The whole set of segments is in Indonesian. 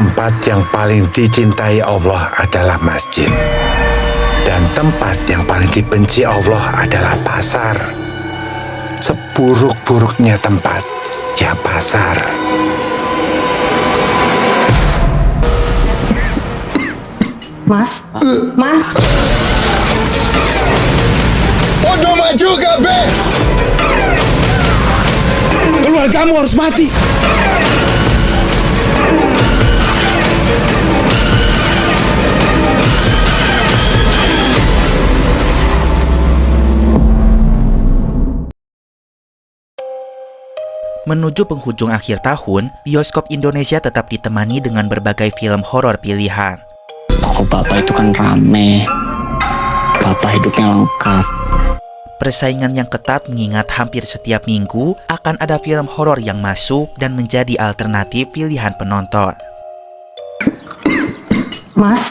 Tempat yang paling dicintai Allah adalah masjid. Dan tempat yang paling dibenci Allah adalah pasar. Seburuk-buruknya tempat, ya pasar. Mas? Mas? Bodoh maju kabeh! Keluargamu harus mati! Menuju penghujung akhir tahun, bioskop Indonesia tetap ditemani dengan berbagai film horor pilihan. Toko Bapak itu kan rame. Bapak hidupnya lengkap. Persaingan yang ketat mengingat hampir setiap minggu akan ada film horor yang masuk dan menjadi alternatif pilihan penonton. Mas?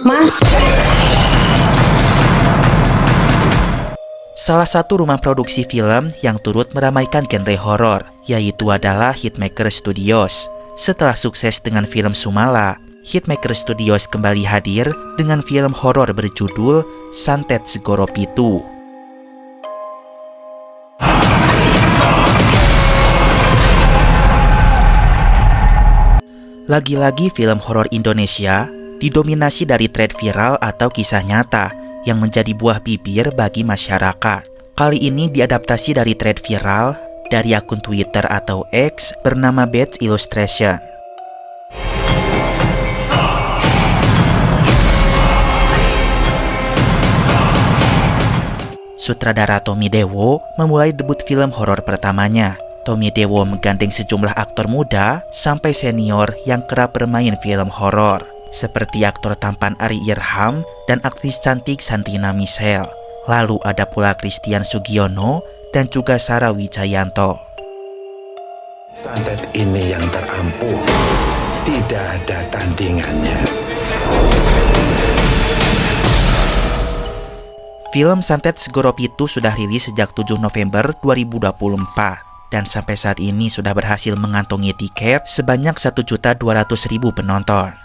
Mas? Salah satu rumah produksi film yang turut meramaikan genre horor, yaitu adalah Hitmaker Studios. Setelah sukses dengan film Sumala, Hitmaker Studios kembali hadir dengan film horor berjudul Santet Segoro Pitu. Lagi-lagi film horor Indonesia didominasi dari thread viral atau kisah nyata yang menjadi buah bibir bagi masyarakat. Kali ini diadaptasi dari thread viral dari akun Twitter atau X bernama Bats Illustration. Sutradara Tommy Dewo memulai debut film horor pertamanya. Tommy Dewo menggandeng sejumlah aktor muda sampai senior yang kerap bermain film horor, seperti aktor tampan Ari Irham dan aktris cantik Santina Michelle. Lalu ada pula Christian Sugiono dan juga Sarah Wijayanto. Santet ini yang terampuh, tidak ada tandingannya. Film Santet Segoro Pitu sudah rilis sejak 7 November 2024 dan sampai saat ini sudah berhasil mengantongi tiket sebanyak 1.200.000 penonton.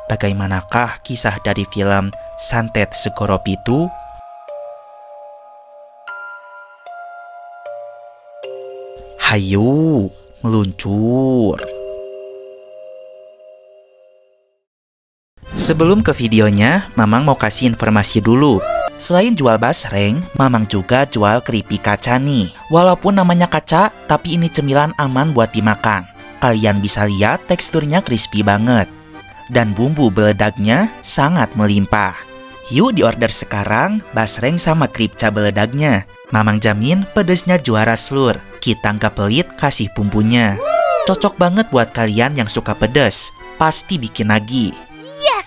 Bagaimanakah kisah dari film Santet Segoro Pitu? Hayu, meluncur! Sebelum ke videonya, Mamang mau kasih informasi dulu. Selain jual basreng, Mamang juga jual keripik kaca nih. Walaupun namanya kaca, tapi ini cemilan aman buat dimakan. Kalian bisa lihat teksturnya crispy banget. Dan bumbu beledagnya sangat melimpah. Yuk diorder sekarang basreng sama kripca beledagnya. Mamang jamin pedesnya juara slur. Kita nggak pelit kasih bumbunya. Cocok banget buat kalian yang suka pedes. Pasti bikin lagi.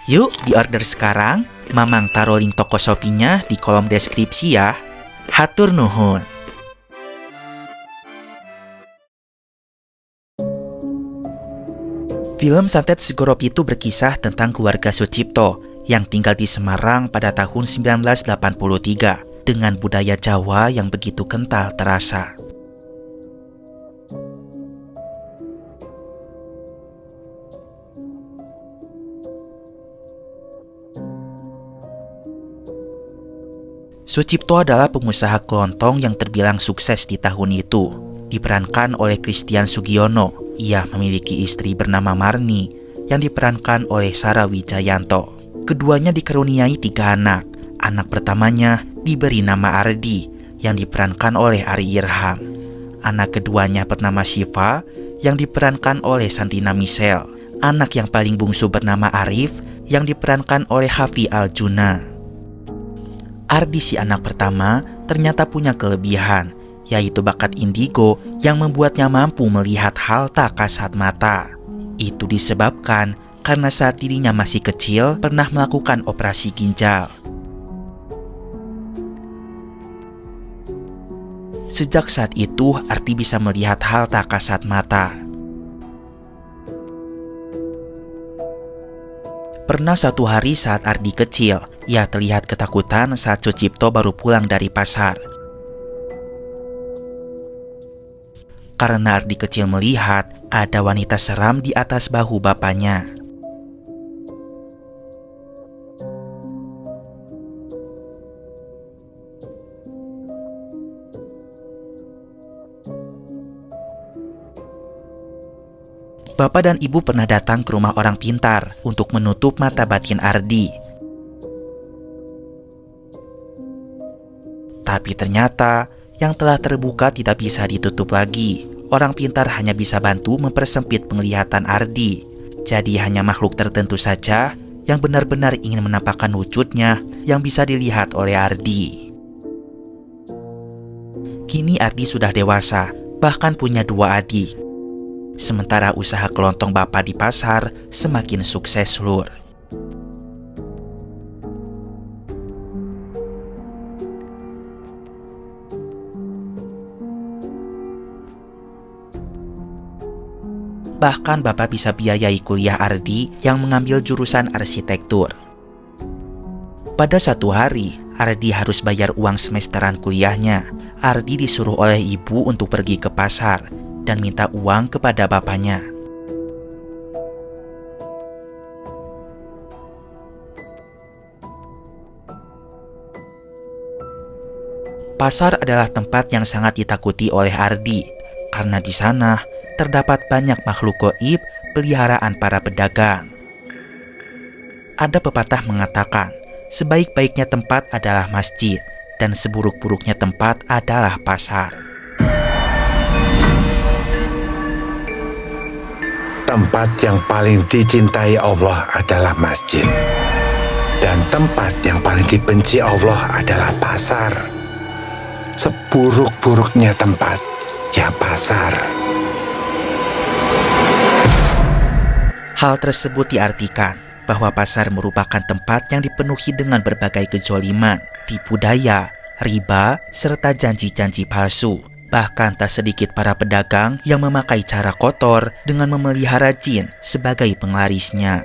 Yuk diorder sekarang. Mamang taruh link toko Shopee-nya di kolom deskripsi ya. Hatur nuhun. Film Santet Segoro Pitu berkisah tentang keluarga Sucipto yang tinggal di Semarang pada tahun 1983 dengan budaya Jawa yang begitu kental terasa. Sucipto adalah pengusaha kelontong yang terbilang sukses di tahun itu. Diperankan oleh Christian Sugiono. Ia memiliki istri bernama Marni yang diperankan oleh Sarah Wijayanto. Keduanya dikaruniai 3 anak. Anak pertamanya diberi nama Ardi yang diperankan oleh Ari Irham. Anak keduanya bernama Shiva yang diperankan oleh Santina Michelle. Anak yang paling bungsu bernama Arif yang diperankan oleh Hafi Aljuna. Ardi si anak pertama ternyata punya kelebihan, yaitu bakat indigo yang membuatnya mampu melihat hal tak kasat mata. Itu disebabkan karena saat dirinya masih kecil pernah melakukan operasi ginjal. Sejak saat itu, Ardi bisa melihat hal tak kasat mata. Pernah suatu hari saat Ardi kecil, ia terlihat ketakutan saat Sucipto baru pulang dari pasar. karena Ardi kecil melihat ada wanita seram di atas bahu bapaknya. Bapak dan ibu pernah datang ke rumah orang pintar untuk menutup mata batin Ardi. Tapi ternyata yang telah terbuka tidak bisa ditutup lagi. Orang pintar hanya bisa bantu mempersempit penglihatan Ardi. Jadi hanya makhluk tertentu saja yang benar-benar ingin menampakkan wujudnya yang bisa dilihat oleh Ardi. Kini Ardi sudah dewasa, bahkan punya 2 adik. Sementara usaha kelontong bapak di pasar semakin sukses, Lur. Bahkan bapak bisa biayai kuliah Ardi yang mengambil jurusan arsitektur. Pada suatu hari, Ardi harus bayar uang semesteran kuliahnya. Ardi disuruh oleh ibu untuk pergi ke pasar dan minta uang kepada bapaknya. Pasar adalah tempat yang sangat ditakuti oleh Ardi, karena di sana terdapat banyak makhluk gaib peliharaan para pedagang. Ada pepatah mengatakan, sebaik-baiknya tempat adalah masjid, dan seburuk-buruknya tempat adalah pasar. Tempat yang paling dicintai Allah adalah masjid. Dan tempat yang paling dibenci Allah adalah pasar. Seburuk-buruknya tempat, ya pasar. Hal tersebut diartikan bahwa pasar merupakan tempat yang dipenuhi dengan berbagai kejoliman, tipu daya, riba, serta janji-janji palsu. Bahkan tak sedikit para pedagang yang memakai cara kotor dengan memelihara jin sebagai penglarisnya.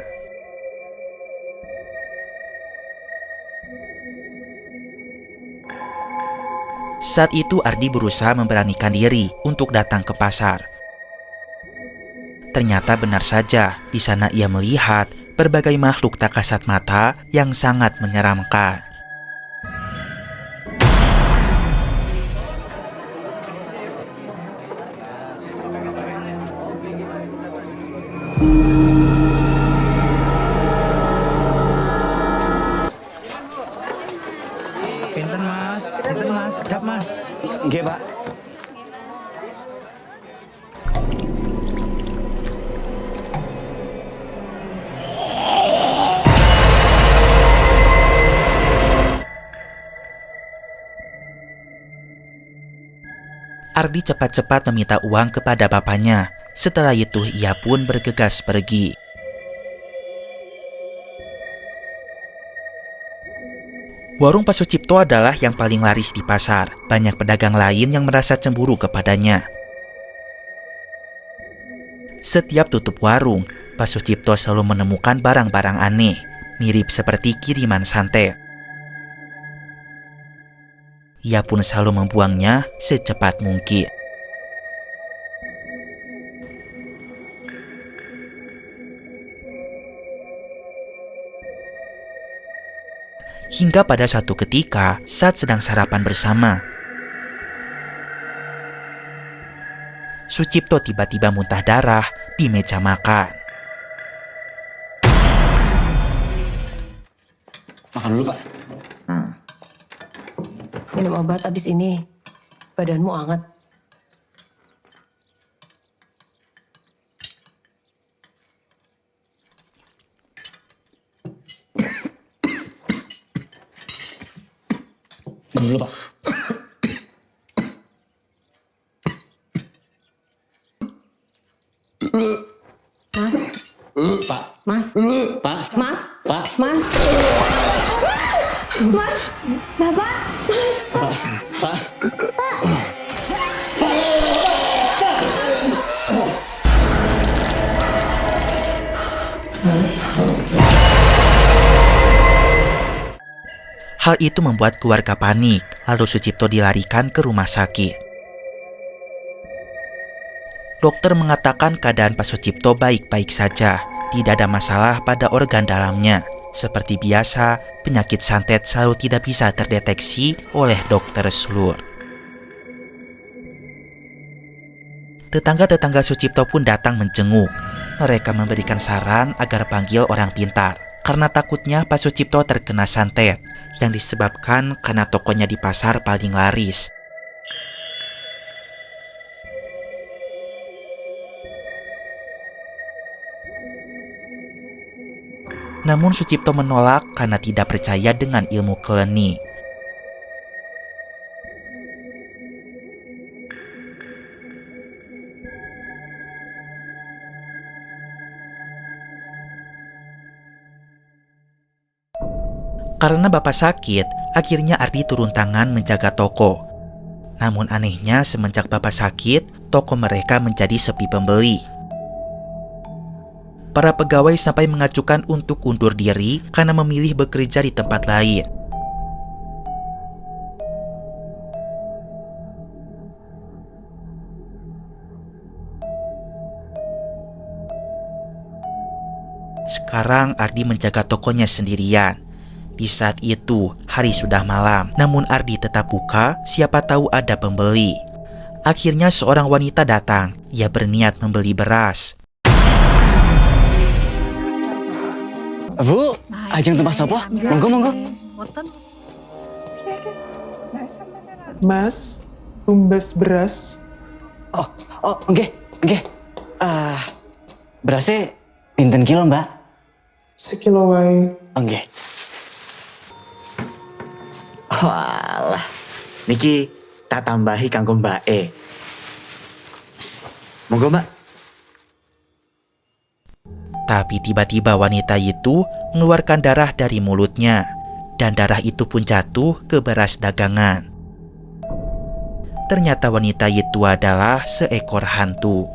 Saat itu Ardi berusaha memberanikan diri untuk datang ke pasar. Ternyata benar saja, di sana ia melihat berbagai makhluk tak kasat mata yang sangat menyeramkan. Pinten mas, sedap mas. Nggih, Pak. Ardi cepat-cepat meminta uang kepada bapaknya. Setelah itu ia pun bergegas pergi. Warung Pak Sucipto adalah yang paling laris di pasar. Banyak pedagang lain yang merasa cemburu kepadanya. Setiap tutup warung, Pak Sucipto selalu menemukan barang-barang aneh, mirip seperti kiriman santet. Ia pun selalu membuangnya secepat mungkin. Hingga pada suatu ketika saat sedang sarapan bersama, Sucipto tiba-tiba muntah darah di meja makan. Makan dulu, Pak. Minum obat abis ini. Badanmu hangat. Minum dulu, Pak. Mas, Pak. mas, Pak. mas, Pak. mas. Mas, Bapak, mas. Pak. Hal itu membuat keluarga panik, lalu Sucipto dilarikan ke rumah sakit. Dokter mengatakan keadaan Pak Sucipto baik-baik saja. Tidak ada masalah pada organ dalamnya. Seperti biasa, penyakit santet selalu tidak bisa terdeteksi oleh dokter Slur. Tetangga-tetangga Sucipto pun datang menjenguk. Mereka memberikan saran agar panggil orang pintar, karena takutnya Pak Sucipto terkena santet yang disebabkan karena tokonya di pasar paling laris. Namun Sucipto menolak karena tidak percaya dengan ilmu keleni. Karena bapak sakit, akhirnya Ardi turun tangan menjaga toko. Namun anehnya semenjak bapak sakit, toko mereka menjadi sepi pembeli. Para pegawai sampai mengajukan untuk undur diri karena memilih bekerja di tempat lain. Sekarang Ardi menjaga tokonya sendirian. Di saat itu, hari sudah malam, namun Ardi tetap buka, siapa tahu ada pembeli. Akhirnya seorang wanita datang, ia berniat membeli beras. Bu, ajeng tumpah sopo? Monggo. Mas, tumbas beras. Oh, oke. Berasnya pinten kilo, Mbak? Sekilo wae. Oke. Walah, niki tak tambahi kanggo Mbak E. Monggo, Mbak. Tapi tiba-tiba wanita itu mengeluarkan darah dari mulutnya, dan darah itu pun jatuh ke beras dagangan. Ternyata wanita itu adalah seekor hantu.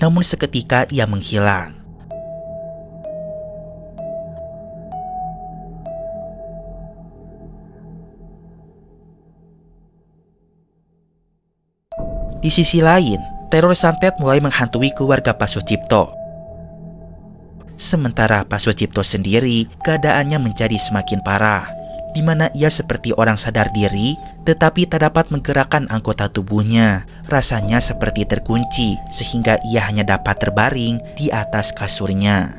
Namun seketika ia menghilang. Di sisi lain, teror santet mulai menghantui keluarga Pak Sucipto. Sementara Pak Sucipto sendiri, keadaannya menjadi semakin parah, di mana ia seperti orang sadar diri, tetapi tak dapat menggerakkan anggota tubuhnya. Rasanya seperti terkunci, sehingga ia hanya dapat terbaring di atas kasurnya.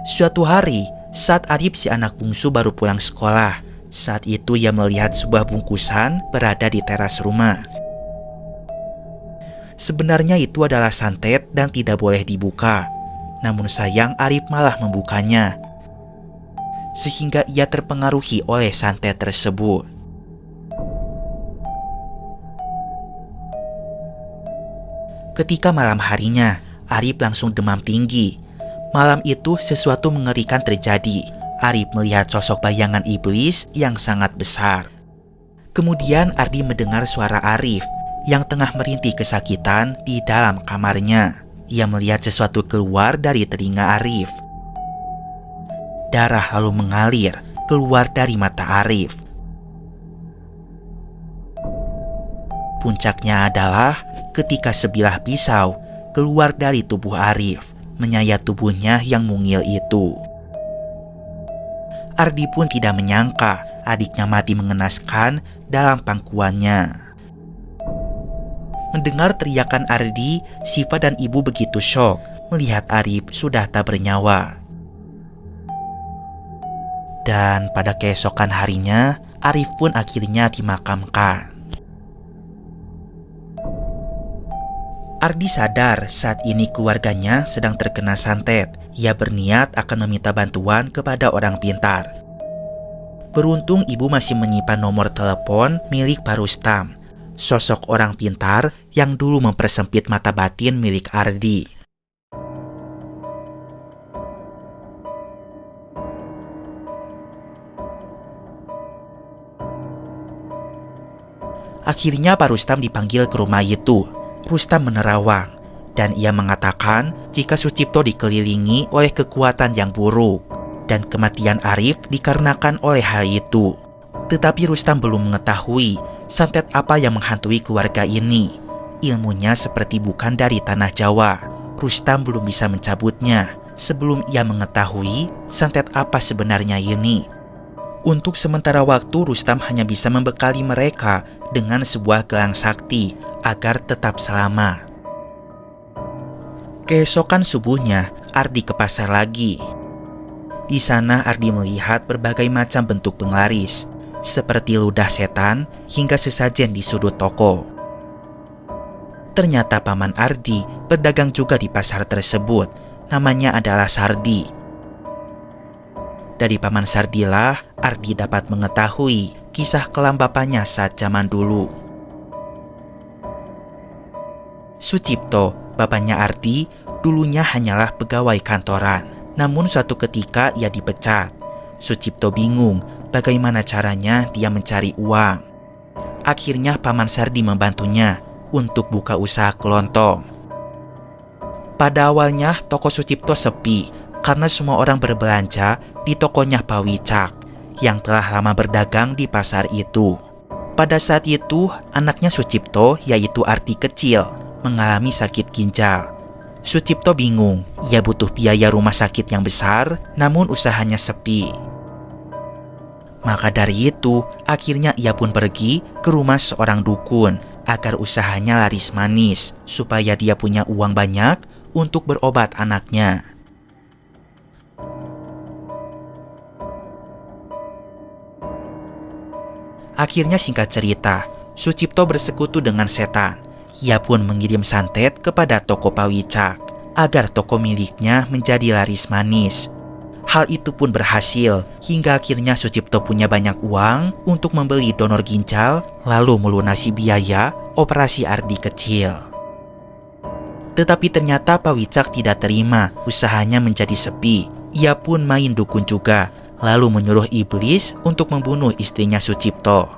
Suatu hari, saat Arif si anak bungsu baru pulang sekolah, saat itu ia melihat sebuah bungkusan berada di teras rumah. Sebenarnya itu adalah santet dan tidak boleh dibuka. Namun sayang Arif malah membukanya, sehingga ia terpengaruhi oleh santet tersebut. Ketika malam harinya, Arif langsung demam tinggi. Malam itu sesuatu mengerikan terjadi. Arif melihat sosok bayangan iblis yang sangat besar. Kemudian Ardi mendengar suara Arif yang tengah merintih kesakitan di dalam kamarnya. Ia melihat sesuatu keluar dari telinga Arif. Darah lalu mengalir keluar dari mata Arif. Puncaknya adalah ketika sebilah pisau keluar dari tubuh Arif, menyayat tubuhnya yang mungil itu. Ardi pun tidak menyangka adiknya mati mengenaskan dalam pangkuannya. Mendengar teriakan Ardi, Siva dan ibu begitu syok melihat Arif sudah tak bernyawa. Dan pada keesokan harinya, Arif pun akhirnya dimakamkan. Ardi sadar saat ini keluarganya sedang terkena santet. Ia berniat akan meminta bantuan kepada orang pintar. Beruntung ibu masih menyimpan nomor telepon milik Pak Rustam, sosok orang pintar yang dulu mempersempit mata batin milik Ardi. Akhirnya Pak Rustam dipanggil ke rumah itu. Rustam menerawang dan ia mengatakan jika Sucipto dikelilingi oleh kekuatan yang buruk dan kematian Arif dikarenakan oleh hal itu. Tetapi Rustam belum mengetahui santet apa yang menghantui keluarga ini. Ilmunya seperti bukan dari tanah Jawa. Rustam belum bisa mencabutnya sebelum ia mengetahui santet apa sebenarnya ini. Untuk sementara waktu, Rustam hanya bisa membekali mereka dengan sebuah gelang sakti agar tetap selamat. Keesokan subuhnya, Ardi ke pasar lagi. Di sana Ardi melihat berbagai macam bentuk penglaris, seperti ludah setan hingga sesajen di sudut toko. Ternyata paman Ardi berdagang juga di pasar tersebut. Namanya adalah Sardi. Dari paman Sardilah, Ardi dapat mengetahui kisah kelam bapaknya saat zaman dulu. Sucipto, bapaknya Ardi, dulunya hanyalah pegawai kantoran. Namun suatu ketika ia dipecat. Sucipto bingung bagaimana caranya dia mencari uang. Akhirnya paman Sardi membantunya untuk buka usaha kelontong. Pada awalnya toko Sucipto sepi karena semua orang berbelanja di tokonya Pak Wicak yang telah lama berdagang di pasar itu. Pada saat itu anaknya Sucipto, yaitu Ardi kecil, mengalami sakit ginjal. Sucipto bingung, ia butuh biaya rumah sakit yang besar, namun usahanya sepi. Maka dari itu, akhirnya ia pun pergi ke rumah seorang dukun agar usahanya laris manis, supaya dia punya uang banyak untuk berobat anaknya. Akhirnya singkat cerita, Sucipto bersekutu dengan setan. Ia pun mengirim santet kepada toko Pak Wicak agar toko miliknya menjadi laris manis. Hal itu pun berhasil, hingga akhirnya Sucipto punya banyak uang untuk membeli donor ginjal, lalu melunasi biaya operasi Ardi kecil. Tetapi ternyata Pak Wicak tidak terima usahanya menjadi sepi. Ia pun main dukun juga, lalu menyuruh iblis untuk membunuh istrinya Sucipto.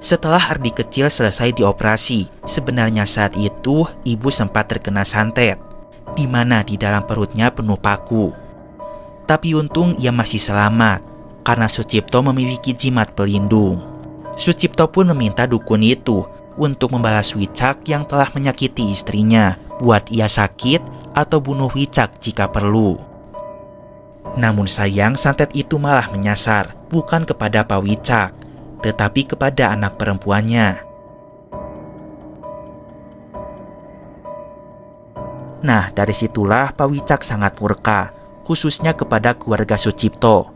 Setelah Ardi kecil selesai dioperasi, sebenarnya saat itu ibu sempat terkena santet, di mana di dalam perutnya penuh paku. Tapi untung ia masih selamat, karena Sucipto memiliki jimat pelindung. Sucipto pun meminta dukun itu untuk membalas Wicak yang telah menyakiti istrinya, buat ia sakit atau bunuh Wicak jika perlu. Namun sayang santet itu malah menyasar, bukan kepada Pak Wicak, tetapi kepada anak perempuannya. Nah, dari situlah Pak Wicak sangat murka, khususnya kepada keluarga Sucipto.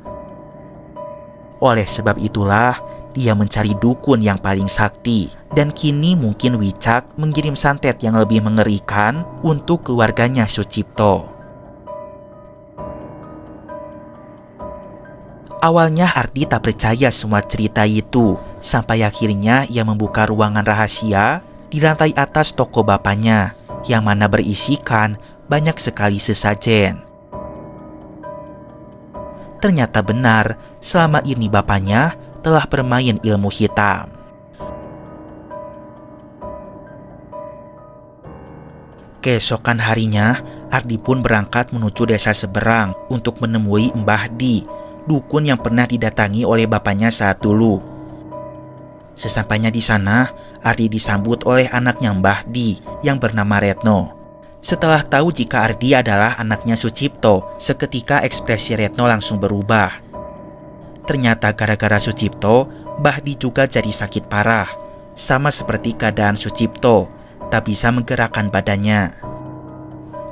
Oleh sebab itulah, dia mencari dukun yang paling sakti, dan kini mungkin Wicak mengirim santet yang lebih mengerikan untuk keluarganya Sucipto. Awalnya Ardi tak percaya semua cerita itu, sampai akhirnya ia membuka ruangan rahasia di lantai atas toko bapaknya, yang mana berisikan banyak sekali sesajen. Ternyata benar, selama ini bapaknya telah bermain ilmu hitam. Keesokan harinya, Ardi pun berangkat menuju desa seberang untuk menemui Mbah Di, dukun yang pernah didatangi oleh bapaknya saat dulu. Sesampainya di sana, Ardi disambut oleh anaknya Mbah Di yang bernama Retno. Setelah tahu jika Ardi adalah anaknya Sucipto, seketika ekspresi Retno langsung berubah. Ternyata gara-gara Sucipto, Mbah Di juga jadi sakit parah. Sama seperti keadaan Sucipto, tak bisa menggerakkan badannya.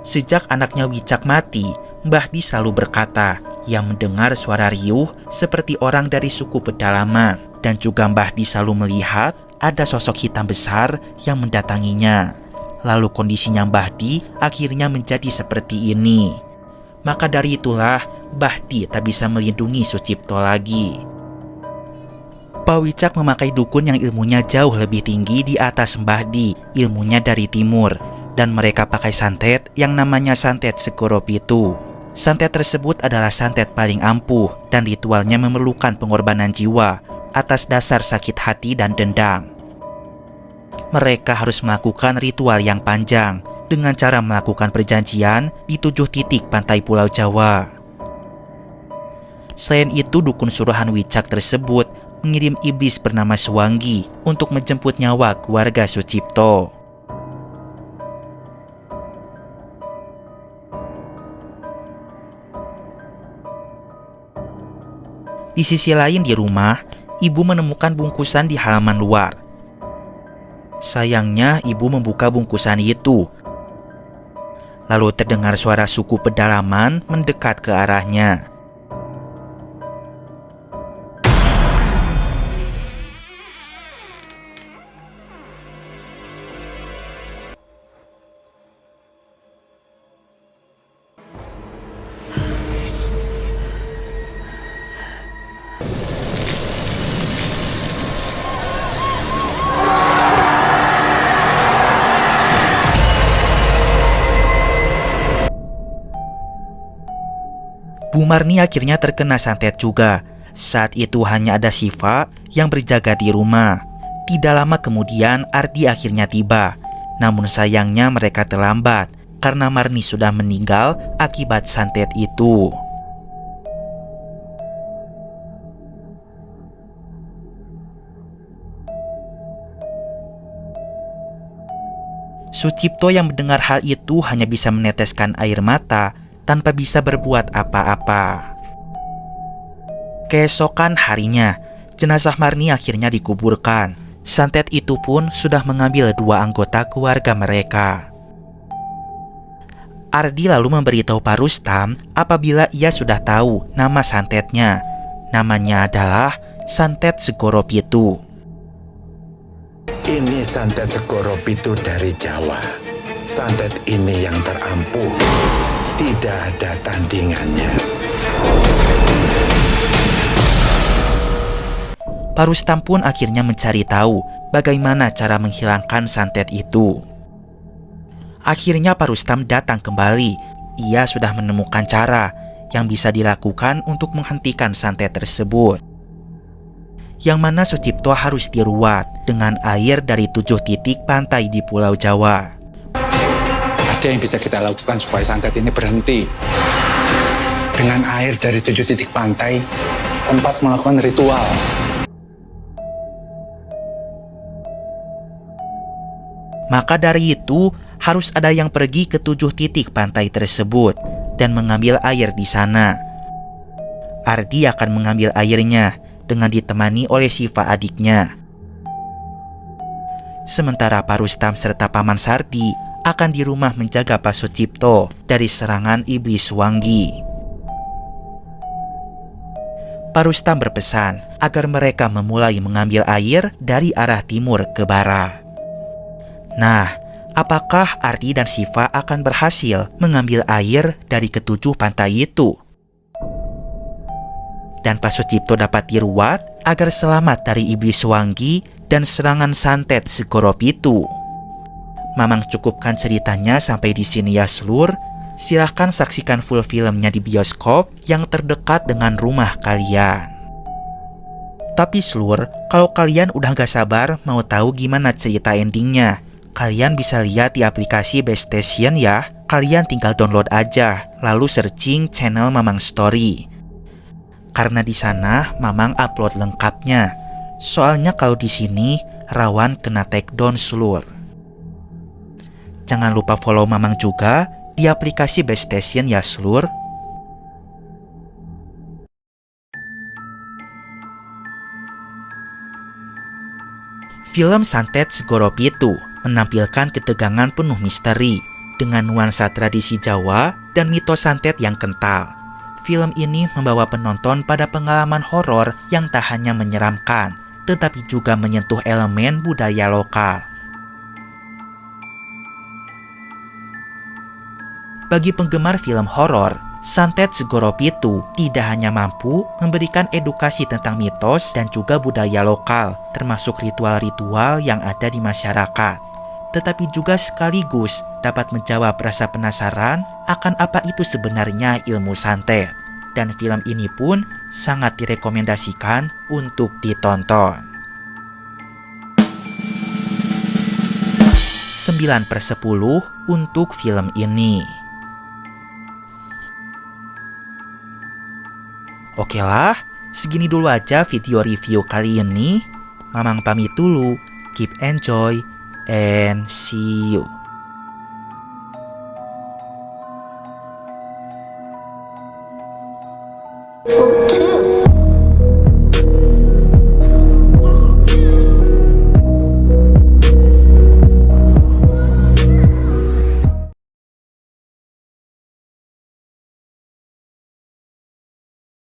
Sejak anaknya Wicak mati, Mbah Di selalu berkata, ia mendengar suara riuh seperti orang dari suku pedalaman. Dan juga Mbah Di selalu melihat ada sosok hitam besar yang mendatanginya. Lalu kondisinya Mbah Di akhirnya menjadi seperti ini. Maka dari itulah Mbah Di tak bisa melindungi Sucipto lagi. Pak Wicak memakai dukun yang ilmunya jauh lebih tinggi di atas Mbah Di. Ilmunya dari timur, dan mereka pakai santet yang namanya santet Segoro Pitu. Santet tersebut adalah santet paling ampuh, dan ritualnya memerlukan pengorbanan jiwa atas dasar sakit hati dan dendam. Mereka harus melakukan ritual yang panjang dengan cara melakukan perjanjian di 7 titik pantai Pulau Jawa. Selain itu, dukun suruhan Wicak tersebut mengirim iblis bernama Suwanggi untuk menjemput nyawa keluarga Sucipto. Di sisi lain di rumah, ibu menemukan bungkusan di halaman luar. Sayangnya, ibu membuka bungkusan itu. Lalu terdengar suara suku pedalaman mendekat ke arahnya. Bu Marni akhirnya terkena santet juga. Saat itu hanya ada Siva yang berjaga di rumah. Tidak lama kemudian Ardi akhirnya tiba. Namun sayangnya mereka terlambat karena Marni sudah meninggal akibat santet itu. Sucipto yang mendengar hal itu hanya bisa meneteskan air mata tanpa bisa berbuat apa-apa. Keesokan harinya, jenazah Marni akhirnya dikuburkan. Santet itu pun sudah mengambil 2 anggota keluarga mereka. Ardi lalu memberitahu Pak Rustam apabila ia sudah tahu nama santetnya. Namanya adalah Santet Segoro Pitu. Ini santet Segoro Pitu dari Jawa. Santet ini yang terampuh. Tidak ada tandingannya. Pak Rustam pun akhirnya mencari tahu bagaimana cara menghilangkan santet itu. Akhirnya Pak Rustam datang kembali. Ia sudah menemukan cara yang bisa dilakukan untuk menghentikan santet tersebut. Yang mana Sucipto harus diruat dengan air dari 7 titik pantai di Pulau Jawa. Ada yang bisa kita lakukan supaya santet ini berhenti. Dengan air dari 7 titik pantai, tempat melakukan ritual. Maka dari itu, harus ada yang pergi ke 7 titik pantai tersebut dan mengambil air di sana. Ardi akan mengambil airnya dengan ditemani oleh Siva adiknya. Sementara Pak Rustam serta Paman Sardi akan di rumah menjaga Pak Sucipto dari serangan iblis Suwanggi. Pak Rustam berpesan agar mereka memulai mengambil air dari arah timur ke barat. Nah, apakah Ardi dan Siva akan berhasil mengambil air dari ke-7 pantai itu? Dan Pak Sucipto dapat diruat agar selamat dari iblis Suwanggi dan serangan santet Segoro Pitu. Mamang cukupkan ceritanya sampai di sini ya seluruh. Silahkan saksikan full filmnya di bioskop yang terdekat dengan rumah kalian. Tapi seluruh, kalau kalian udah gak sabar mau tahu gimana cerita endingnya, kalian bisa lihat di aplikasi Best Station ya. Kalian tinggal download aja, lalu searching channel Mamang Story. Karena di sana Mamang upload lengkapnya. Soalnya kalau di sini rawan kena takedown seluruh. Jangan lupa follow Mamang juga di aplikasi Best Station ya seluruh. Film Santet Segoro Pitu menampilkan ketegangan penuh misteri dengan nuansa tradisi Jawa dan mitos santet yang kental. Film ini membawa penonton pada pengalaman horor yang tak hanya menyeramkan, tetapi juga menyentuh elemen budaya lokal. Bagi penggemar film horor, Santet Segoro Pitu tidak hanya mampu memberikan edukasi tentang mitos dan juga budaya lokal, termasuk ritual-ritual yang ada di masyarakat, tetapi juga sekaligus dapat menjawab rasa penasaran akan apa itu sebenarnya ilmu santet. Dan film ini pun sangat direkomendasikan untuk ditonton. 9/10 untuk film ini. Oke lah, segini dulu aja video review kali ini. Mamang pamit dulu. Keep enjoy and see you. For two.